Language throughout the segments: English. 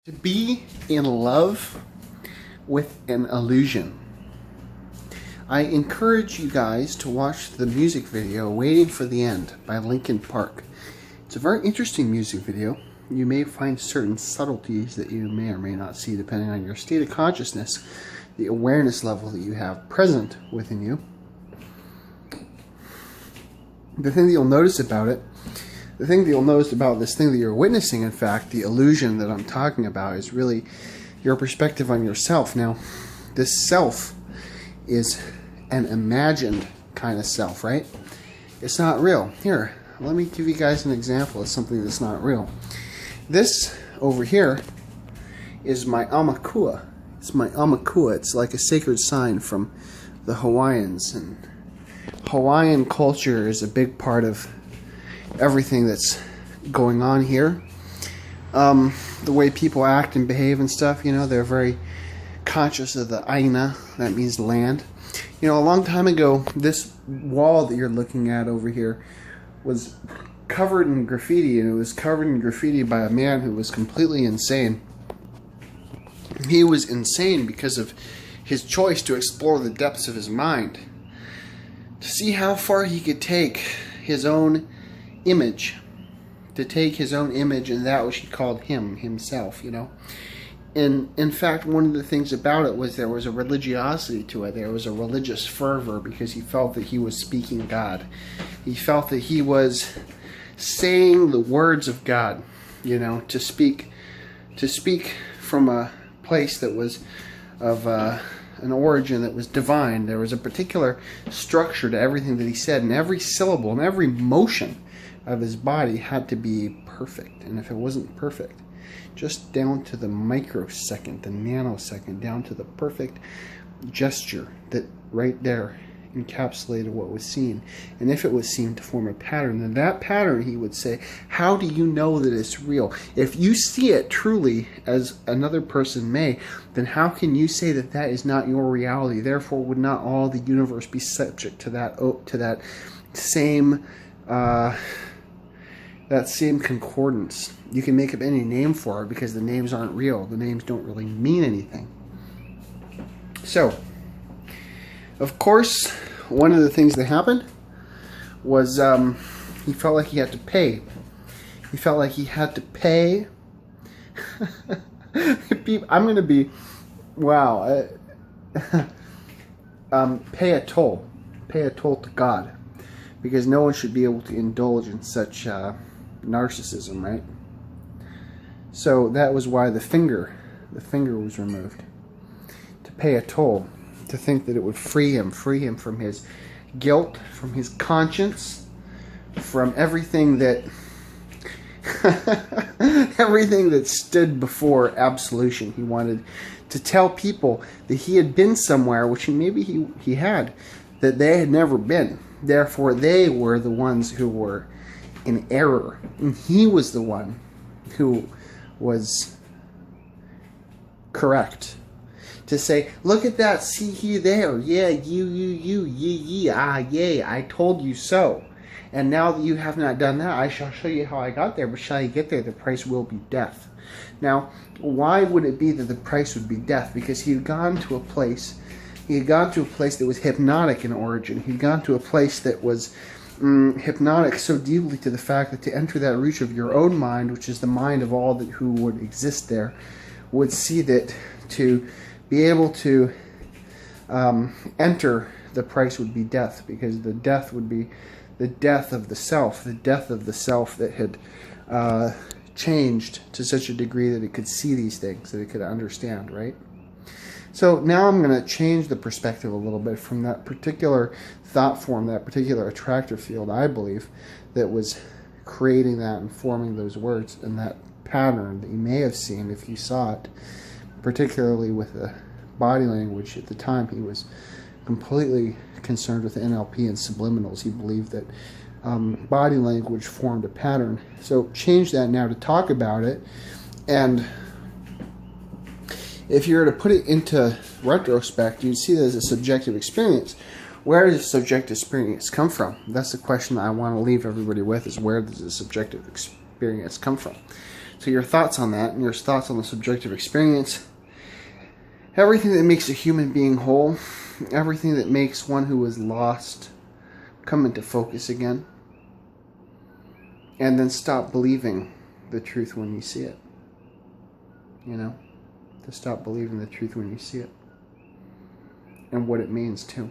To be in love with an illusion. I encourage you guys to watch the music video Waiting for the End by Linkin Park. It's a very interesting music video. You may find certain subtleties that you may or may not see depending on your state of consciousness, the awareness level that you have present within you. The thing that you'll notice about it, the thing that you'll notice about this thing that you're witnessing, in fact, the illusion that I'm talking about, is really your perspective on yourself. Now, this self is an imagined kind of self, right? It's not real. Here, let me give you guys an example of something that's not real. This over here is my Aumakua. It's my Aumakua. It's like a sacred sign from the Hawaiians. And Hawaiian culture is a big part of everything that's going on here. The way people act and behave and stuff, you know, they're very conscious of the aina, that means land. You know, a long time ago, this wall that you're looking at over here was covered in graffiti, and it was covered in graffiti by a man who was completely insane. He was insane because of his choice to explore the depths of his mind, to see how far he could take his own image, and that which he called himself, you know. And in fact, one of the things about it was there was a religiosity to it. There was a religious fervor because he felt that he was speaking God. He felt that he was saying the words of God, you know, to speak from a place that was of an origin that was divine. There was a particular structure to everything that he said, and every syllable and every motion of his body had to be perfect. And if it wasn't perfect, just down to the microsecond, the nanosecond, down to the perfect gesture that right there encapsulated what was seen. And if it was seen to form a pattern, then that pattern, he would say, how do you know that it's real? If you see it truly as another person may, then how can you say that that is not your reality? Therefore, would not all the universe be subject to that same concordance? You can make up any name for it because the names aren't real. The names don't really mean anything. So, of course, one of the things that happened was he felt like he had to pay. He felt like he had to pay. I'm going to be, wow. Pay a toll. Pay a toll to God. Because no one should be able to indulge in such narcissism, right? So that was why the finger was removed. To pay a toll. To think that it would free him from his guilt, from his conscience, from everything that everything that stood before absolution. He wanted to tell people that he had been somewhere, which maybe he had, that they had never been. Therefore, they were the ones who were in error, and he was the one who was correct. To say, look at that, see he there, yeah, ye, ah, yay, I told you so. And now that you have not done that, I shall show you how I got there, but shall you get there, the price will be death. Now, why would it be that the price would be death? Because he had gone to a place that was hypnotic in origin. He'd gone to a place that was hypnotic so deeply to the fact that to enter that reach of your own mind, which is the mind of all that who would exist there, would see that to be able to enter, the price would be death, because the death would be the death of the self that had changed to such a degree that it could see these things, that it could understand, right? So now I'm going to change the perspective a little bit from that particular thought form, that particular attractor field, I believe, that was creating that and forming those words and that pattern that you may have seen if you saw it, particularly with the body language. At the time, he was completely concerned with NLP and subliminals. He believed that body language formed a pattern. So change that now to talk about it. And if you were to put it into retrospect, you'd see that as a subjective experience. Where does the subjective experience come from? That's the question that I want to leave everybody with, is where does the subjective experience come from? So your thoughts on that, and your thoughts on the subjective experience, everything that makes a human being whole, everything that makes one who is lost come into focus again, and then stop believing the truth when you see it. You know? To stop believing the truth when you see it. And what it means too.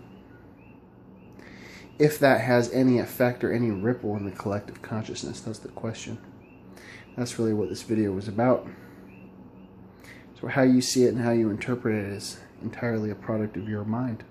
If that has any effect or any ripple in the collective consciousness, that's the question. That's really what this video was about. So how you see it and how you interpret it is entirely a product of your mind.